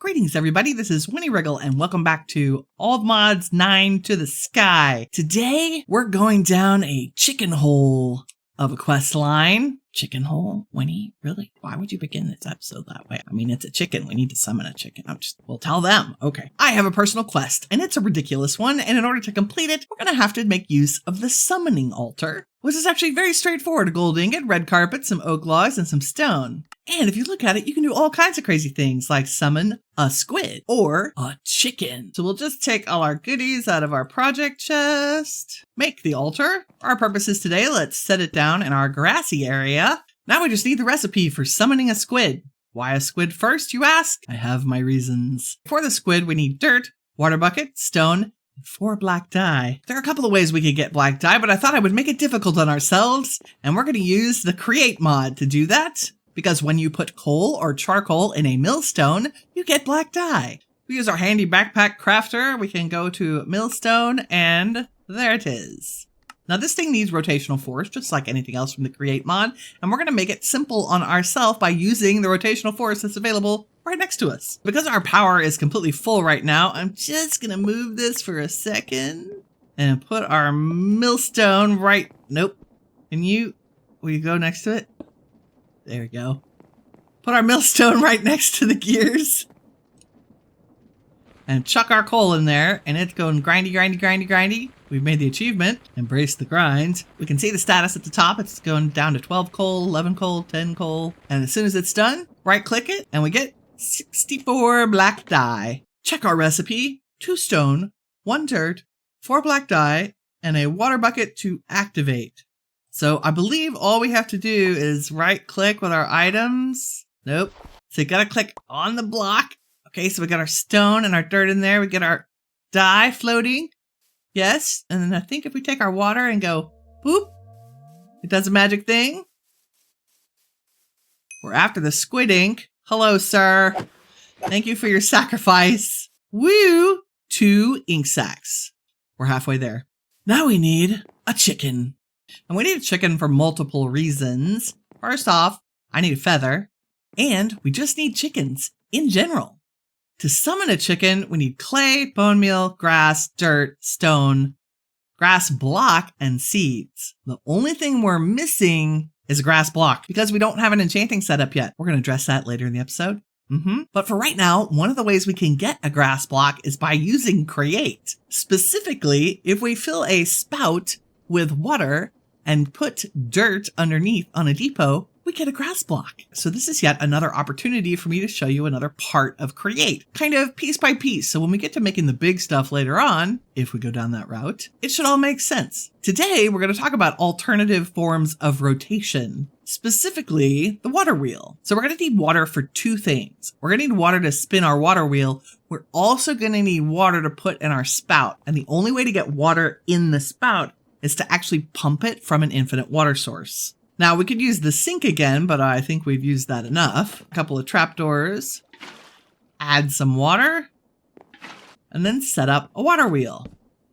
Greetings everybody, this is Winnie Wriggle and welcome back to All Mods 9 to the Sky. Today we're going down a chicken hole of a quest line. Chicken hole? Winnie? Really? Why would you begin this episode that way? I mean, it's a chicken. We need to summon a chicken. We'll tell them. Okay. I have a personal quest, and it's a ridiculous one, and in order to complete it, we're going to have to make use of the summoning altar, which is actually very straightforward. A gold ingot, red carpet, some oak logs, and some stone. And if you look at it, you can do all kinds of crazy things, like summon a squid or a chicken. So we'll just take all our goodies out of our project chest, make the altar. For our purposes today, let's set it down in our grassy area. Now we just need the recipe for summoning a squid. Why a squid first, you ask? I have my reasons. For the squid, we need dirt, water bucket, stone, and 4 black dye. There are a couple of ways we could get black dye, but I thought I would make it difficult on ourselves, and we're going to use the create mod to do that. Because when you put coal or charcoal in a millstone, you get black dye. We use our handy backpack crafter. We can go to millstone and there it is. Now this thing needs rotational force, just like anything else from the create mod. And we're going to make it simple on ourselves by using the rotational force that's available right next to us. Because our power is completely full right now, I'm just going to move this for a second and put our millstone right. Nope. Will you go next to it? There we go. Put our millstone right next to the gears. And chuck our coal in there. And it's going grindy, grindy, grindy, grindy. We've made the achievement. Embrace the grind. We can see the status at the top. It's going down to 12 coal, 11 coal, 10 coal. And as soon as it's done, right click it. And we get 64 black dye. Check our recipe. 2 stone, 1 dirt, 4 black dye, and a water bucket to activate. So I believe all we have to do is right click with our items. Nope. So you gotta click on the block. Okay, so we got our stone and our dirt in there. We get our dye floating. Yes. And then I think if we take our water and go boop, it does a magic thing. We're after the squid ink. Hello, sir. Thank you for your sacrifice. Woo! 2 ink sacs. We're halfway there. Now we need a chicken. And we need a chicken for multiple reasons. First off, I need a feather, and we just need chickens in general. To summon a chicken, we need clay, bone meal, grass, dirt, stone, grass block, and seeds. The only thing we're missing is a grass block because we don't have an enchanting setup yet. We're going to address that later in the episode. But for right now, one of the ways we can get a grass block is by using create. Specifically, if we fill a spout with water and put dirt underneath on a depot, we get a grass block. So this is yet another opportunity for me to show you another part of create, kind of piece by piece. So when we get to making the big stuff later on, if we go down that route, it should all make sense. Today, we're going to talk about alternative forms of rotation, specifically the water wheel. So we're going to need water for 2 things. We're going to need water to spin our water wheel. We're also going to need water to put in our spout. And the only way to get water in the spout is to actually pump it from an infinite water source. Now we could use the sink again, but I think we've used that enough. A couple of trapdoors, add some water, and then set up a water wheel.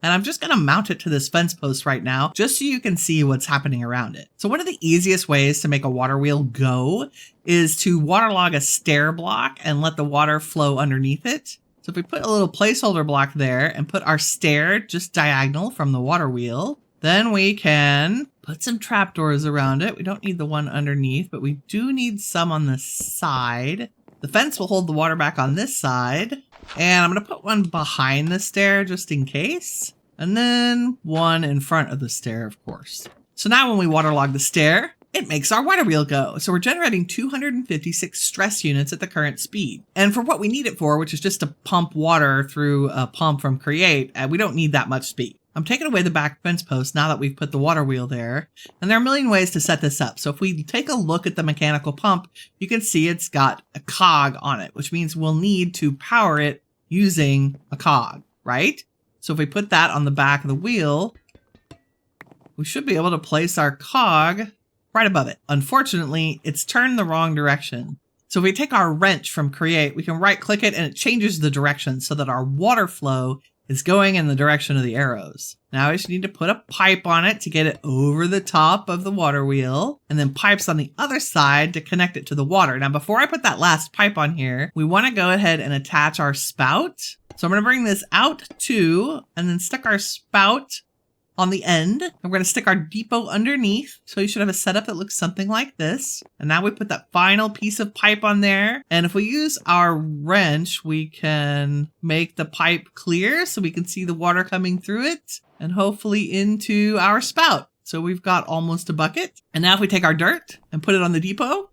And I'm just going to mount it to this fence post right now, just so you can see what's happening around it. So one of the easiest ways to make a water wheel go is to waterlog a stair block and let the water flow underneath it. So if we put a little placeholder block there and put our stair just diagonal from the water wheel, then we can put some trapdoors around it. We don't need the one underneath, but we do need some on the side. The fence will hold the water back on this side. And I'm going to put one behind the stair just in case. And then one in front of the stair, of course. So now when we waterlog the stair, it makes our water wheel go. So we're generating 256 stress units at the current speed. And for what we need it for, which is just to pump water through a pump from create, we don't need that much speed. I'm taking away the back fence post now that we've put the water wheel there. And there are a million ways to set this up. So if we take a look at the mechanical pump, you can see it's got a cog on it, which means we'll need to power it using a cog, right? So if we put that on the back of the wheel, we should be able to place our cog right above it. Unfortunately, it's turned the wrong direction. So if we take our wrench from create, we can right click it and it changes the direction so that our water flow It's going in the direction of the arrows. Now I just need to put a pipe on it to get it over the top of the water wheel, and then pipes on the other side to connect it to the water. Now, before I put that last pipe on here, we want to go ahead and attach our spout. So I'm going to bring this out too, and then stick our spout on the end. I'm going to stick our depot underneath. So you should have a setup that looks something like this. And now we put that final piece of pipe on there. And if we use our wrench, we can make the pipe clear so we can see the water coming through it and hopefully into our spout. So we've got almost a bucket. And now if we take our dirt and put it on the depot,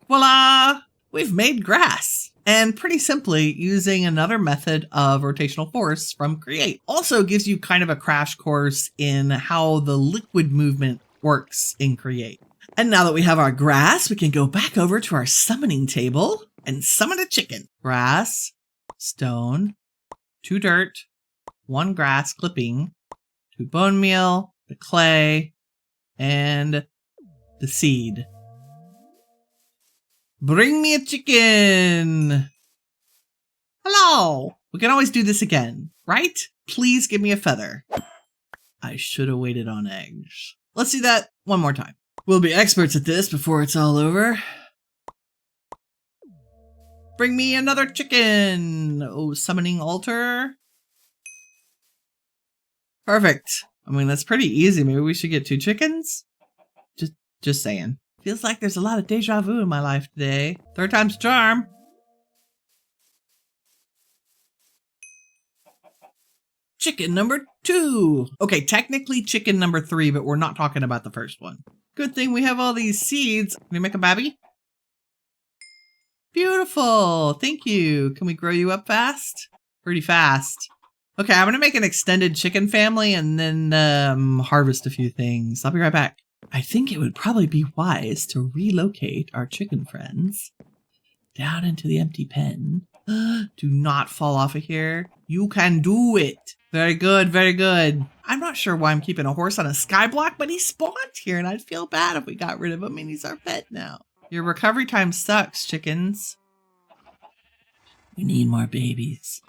voila, we've made grass. And pretty simply, using another method of rotational force from Create. Also gives you kind of a crash course in how the liquid movement works in Create. And now that we have our grass, we can go back over to our summoning table and summon a chicken. Grass, stone, 2 dirt, 1 grass clipping, 2 bone meal, the clay, and the seed. Bring me a chicken. Hello. We can always do this again, right? Please give me a feather. I should have waited on eggs. Let's do that one more time. We'll be experts at this before it's all over. Bring me another chicken. Oh, summoning altar. Perfect. I mean, that's pretty easy. Maybe we should get 2 chickens? Just saying. Feels like there's a lot of deja vu in my life today. 3rd time's a charm. Chicken number 2. Okay, technically chicken number 3, but we're not talking about the first one. Good thing we have all these seeds. Can we make a babby? Beautiful. Thank you. Can we grow you up fast? Pretty fast. Okay, I'm going to make an extended chicken family and then harvest a few things. I'll be right back. I think it would probably be wise to relocate our chicken friends down into the empty pen. Do not fall off of here. You can do it. Very good, very good. I'm not sure why I'm keeping a horse on a skyblock, but he spawned here and I'd feel bad if we got rid of him and he's our pet now. Your recovery time sucks, chickens. We need more babies.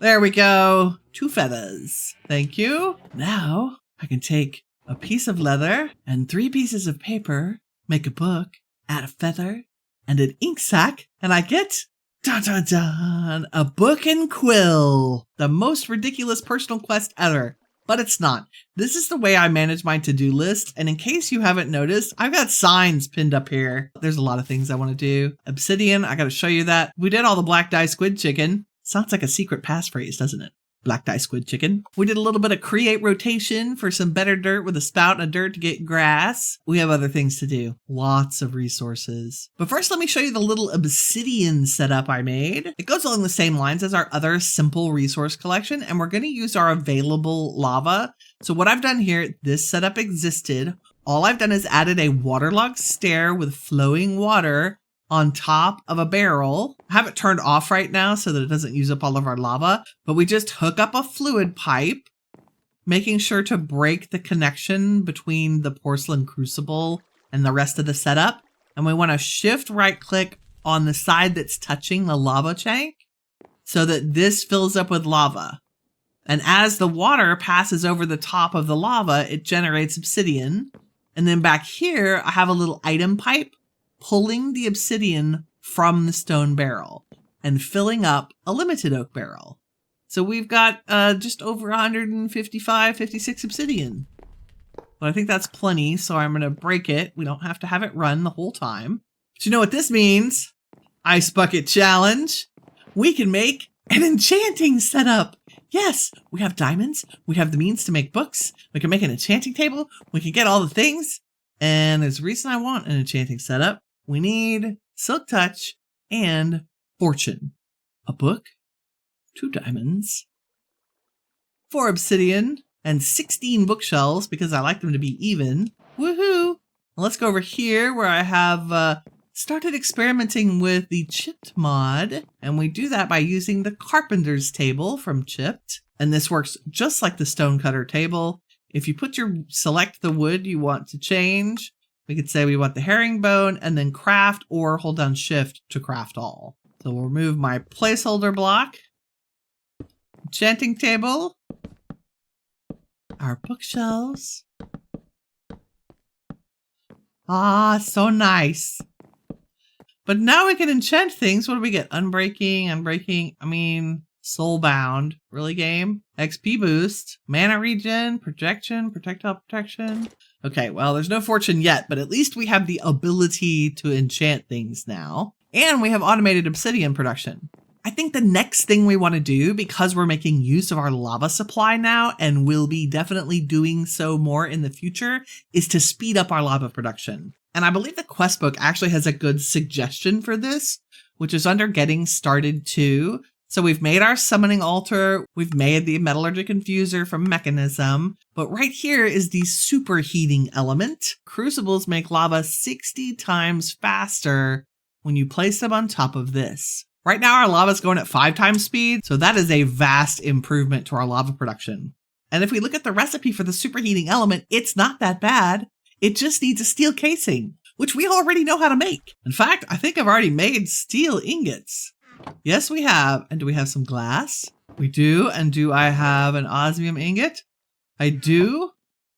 There we go. 2 feathers. Thank you. Now I can take a piece of leather and 3 pieces of paper, make a book, add a feather, and an ink sac, and I get, dun dun dun, a book and quill. The most ridiculous personal quest ever. But it's not. This is the way I manage my to-do list, and in case you haven't noticed, I've got signs pinned up here. There's a lot of things I want to do. Obsidian, I gotta show you that. We did all the black dye squid chicken. Sounds like a secret passphrase, doesn't it? Black dye squid chicken. We did a little bit of create rotation for some better dirt with a spout and a dirt to get grass. We have other things to do. Lots of resources. But first, let me show you the little obsidian setup I made. It goes along the same lines as our other simple resource collection, and we're going to use our available lava. So what I've done here, this setup existed. All I've done is added a waterlogged stair with flowing water on top of a barrel. I have it turned off right now so that it doesn't use up all of our lava, but we just hook up a fluid pipe, making sure to break the connection between the porcelain crucible and the rest of the setup. And we want to shift right click on the side that's touching the lava tank so that this fills up with lava. And as the water passes over the top of the lava, it generates obsidian. And then back here, I have a little item pipe pulling the obsidian from the stone barrel and filling up a limited oak barrel. So we've got just over 155, 56 obsidian. But I think that's plenty, so I'm going to break it. We don't have to have it run the whole time. But you know what this means? Ice Bucket Challenge. We can make an enchanting setup. Yes, we have diamonds. We have the means to make books. We can make an enchanting table. We can get all the things. And there's a reason I want an enchanting setup. We need Silk Touch and Fortune. A book, 2 diamonds, 4 obsidian, and 16 bookshelves because I like them to be even. Woohoo! Let's go over here where I have started experimenting with the Chipped mod. And we do that by using the Carpenter's table from Chipped. And this works just like the Stonecutter table. If you select the wood you want to change, we could say we want the herringbone and then craft, or hold down shift to craft all. So we'll remove my placeholder block enchanting table, our bookshelves. Ah, so nice. But now we can enchant things. What do we get? Unbreaking, soulbound. Really, game? XP boost, mana regen, projectile protection. Okay, well, there's no fortune yet, but at least we have the ability to enchant things now. And we have automated obsidian production. I think the next thing we want to do, because we're making use of our lava supply now, and will be definitely doing so more in the future, is to speed up our lava production. And I believe the quest book actually has a good suggestion for this, which is under Getting Started too. So we've made our summoning altar, we've made the metallurgic infuser from Mechanism, but right here is the superheating element. Crucibles make lava 60 times faster when you place them on top of this. Right now our lava is going at 5 times speed, so that is a vast improvement to our lava production. And if we look at the recipe for the superheating element, it's not that bad. It just needs a steel casing, which we already know how to make. In fact, I think I've already made steel ingots. Yes, we have. And do we have some glass? We do. And do I have an osmium ingot? I do.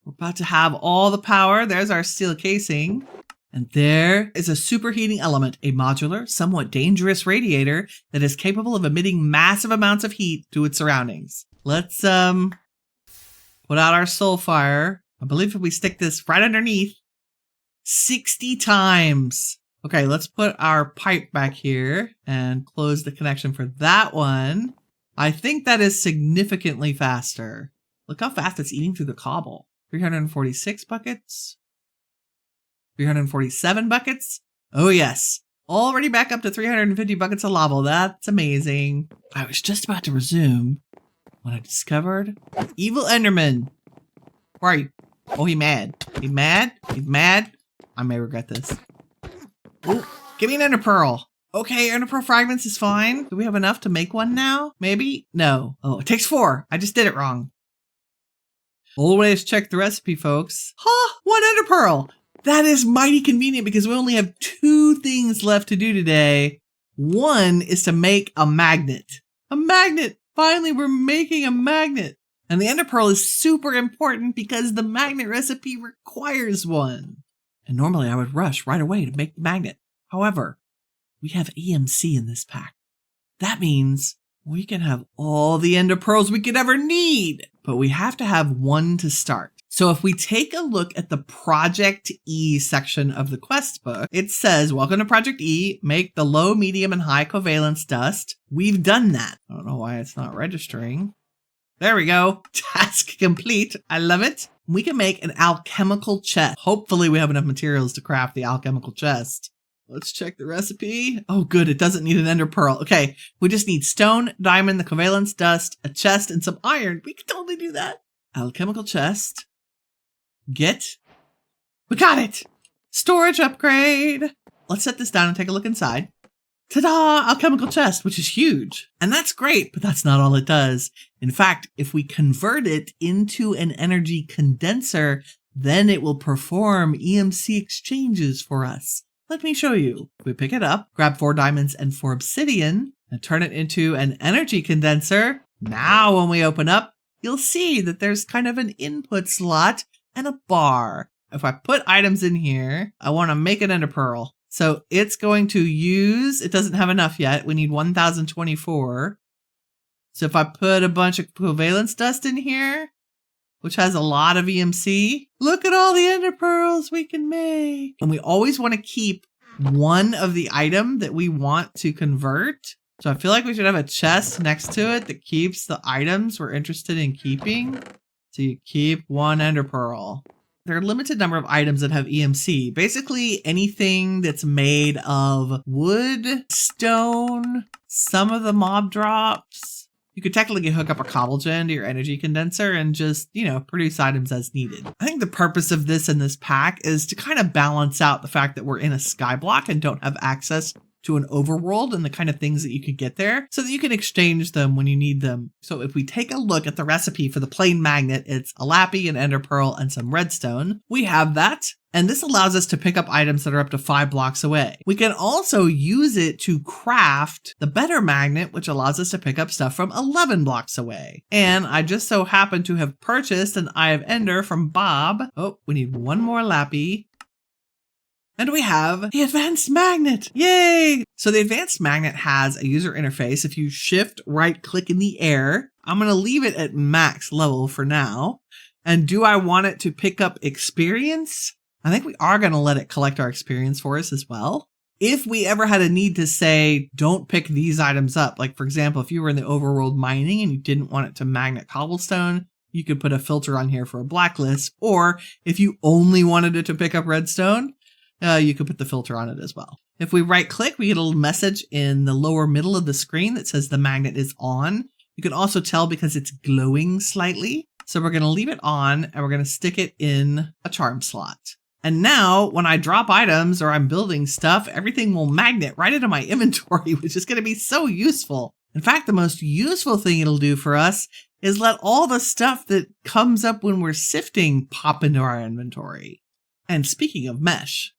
We're about to have all the power. There's our steel casing. And there is a superheating element, a modular, somewhat dangerous radiator that is capable of emitting massive amounts of heat to its surroundings. Let's put out our soul fire. I believe if we stick this right underneath, 60 times. Okay, let's put our pipe back here and close the connection for that one. I think that is significantly faster. Look how fast it's eating through the cobble. 346 buckets. 347 buckets. Oh yes, already back up to 350 buckets of lava. That's amazing. I was just about to resume when I discovered Evil Enderman. Where are you? Oh, he's mad. He's mad? He's mad? I may regret this. Ooh, give me an ender pearl. Okay, ender pearl fragments is fine. Do we have enough to make one now? Maybe? No. Oh, it takes 4. I just did it wrong. Always check the recipe, folks. Ha! 1 ender pearl. That is mighty convenient because we only have 2 things left to do today. One is to make a magnet. A magnet! Finally, we're making a magnet. And the ender pearl is super important because the magnet recipe requires one. And normally I would rush right away to make the magnet. However, we have EMC in this pack. That means we can have all the ender pearls we could ever need, but we have to have one to start. So if we take a look at the Project E section of the quest book, it says, welcome to Project E, make the low, medium, and high covalence dust. We've done that. I don't know why it's not registering. There we go. Task complete. I love it. We can make an alchemical chest. Hopefully we have enough materials to craft the alchemical chest. Let's check the recipe. Oh, good. It doesn't need an ender pearl. Okay. We just need stone, diamond, the covalence dust, a chest, and some iron. We can totally do that. Alchemical chest. Get. We got it. Storage upgrade. Let's set this down and take a look inside. Ta-da! Alchemical chest, which is huge. And that's great, but that's not all it does. In fact, if we convert it into an energy condenser, then it will perform EMC exchanges for us. Let me show you. We pick it up, grab 4 diamonds and 4 obsidian, and turn it into an energy condenser. Now when we open up, you'll see that there's kind of an input slot and a bar. If I put items in here, I want to make an ender pearl. So it's going to use, it doesn't have enough yet. We need 1024. So if I put a bunch of covalence dust in here, which has a lot of EMC, look at all the ender pearls we can make. And we always want to keep one of the item that we want to convert. So I feel like we should have a chest next to it that keeps the items we're interested in keeping. So you keep 1 ender pearl. There are a limited number of items that have EMC. Basically anything that's made of wood, stone, some of the mob drops. You could technically hook up a cobble gen to your energy condenser and just, produce items as needed. I think the purpose of this in this pack is to kind of balance out the fact that we're in a skyblock and don't have access to an overworld and the kind of things that you could get there so that you can exchange them when you need them. So if we take a look at the recipe for the plain magnet, it's a lappy, an ender pearl, and some redstone. We have that. And this allows us to pick up items that are up to 5 blocks away. We can also use it to craft the better magnet, which allows us to pick up stuff from 11 blocks away. And I just so happen to have purchased an Eye of Ender from Bob. Oh, we need one more lappy. And we have the advanced magnet. Yay! So the advanced magnet has a user interface. If you shift right click in the air, I'm going to leave it at max level for now. And do I want it to pick up experience? I think we are going to let it collect our experience for us as well. If we ever had a need to say, don't pick these items up, like for example, if you were in the overworld mining and you didn't want it to magnet cobblestone, you could put a filter on here for a blacklist. Or if you only wanted it to pick up redstone, you could put the filter on it as well. If we right click, we get a little message in the lower middle of the screen that says the magnet is on. You can also tell because it's glowing slightly. So we're going to leave it on and we're going to stick it in a charm slot. And now when I drop items or I'm building stuff, everything will magnet right into my inventory, which is going to be so useful. In fact, the most useful thing it'll do for us is let all the stuff that comes up when we're sifting pop into our inventory. And speaking of mesh,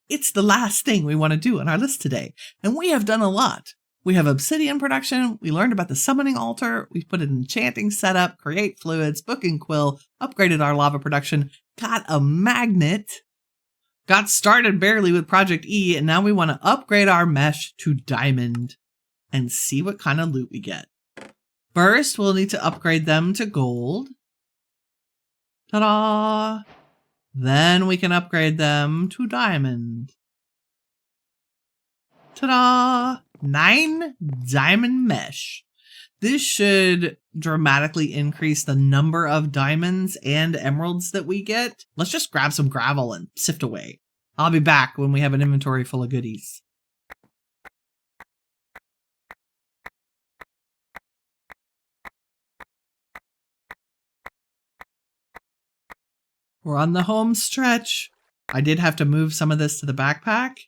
it's the last thing we want to do on our list today, and we have done a lot. We have obsidian production, we learned about the summoning altar, we put an enchanting setup, create fluids, book and quill, upgraded our lava production, got a magnet, got started barely with Project E, and now we want to upgrade our mesh to diamond and see what kind of loot we get. First, we'll need to upgrade them to gold. Ta-da! Then we can upgrade them to diamond. Ta-da! 9 diamond mesh. This should dramatically increase the number of diamonds and emeralds that we get. Let's just grab some gravel and sift away. I'll be back when we have an inventory full of goodies. We're on the home stretch. I did have to move some of this to the backpack.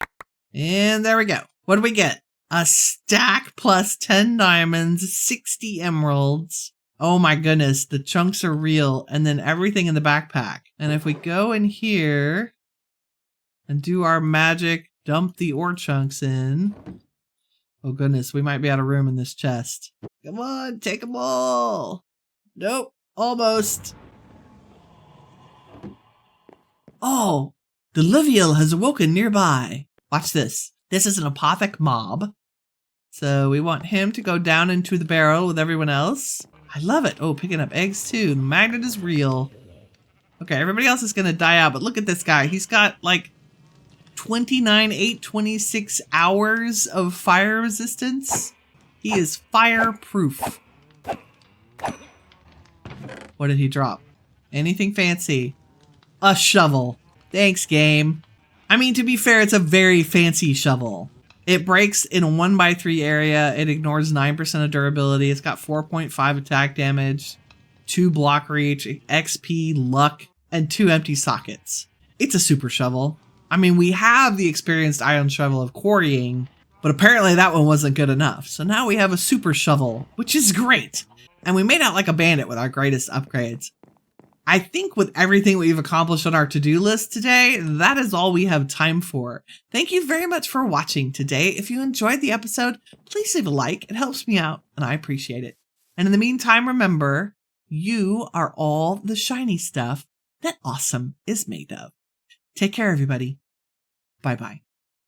And there we go. What do we get? A stack plus 10 diamonds, 60 emeralds. Oh my goodness, the chunks are real. And then everything in the backpack. And if we go in here and do our magic, dump the ore chunks in. Oh goodness, we might be out of room in this chest. Come on, take them all. Nope, almost. Oh, the Livial has awoken nearby. Watch this. This is an apothic mob. So we want him to go down into the barrel with everyone else. I love it. Oh, picking up eggs too. The magnet is real. Okay, everybody else is going to die out, but look at this guy. He's got like 26 hours of fire resistance. He is fireproof. What did he drop? Anything fancy? A shovel. Thanks, game. I mean, to be fair, it's a very fancy shovel. It breaks in a 1x3 area. It ignores 9% of durability. It's got 4.5 attack damage, 2 block reach, XP, luck, and 2 empty sockets. It's a super shovel. I mean, we have the experienced iron shovel of quarrying, but apparently that one wasn't good enough. So now we have a super shovel, which is great. And we made out like a bandit with our greatest upgrades. I think with everything we've accomplished on our to-do list today, that is all we have time for. Thank you very much for watching today. If you enjoyed the episode, please leave a like. It helps me out, and I appreciate it. And in the meantime, remember, you are all the shiny stuff that awesome is made of. Take care, everybody. Bye-bye.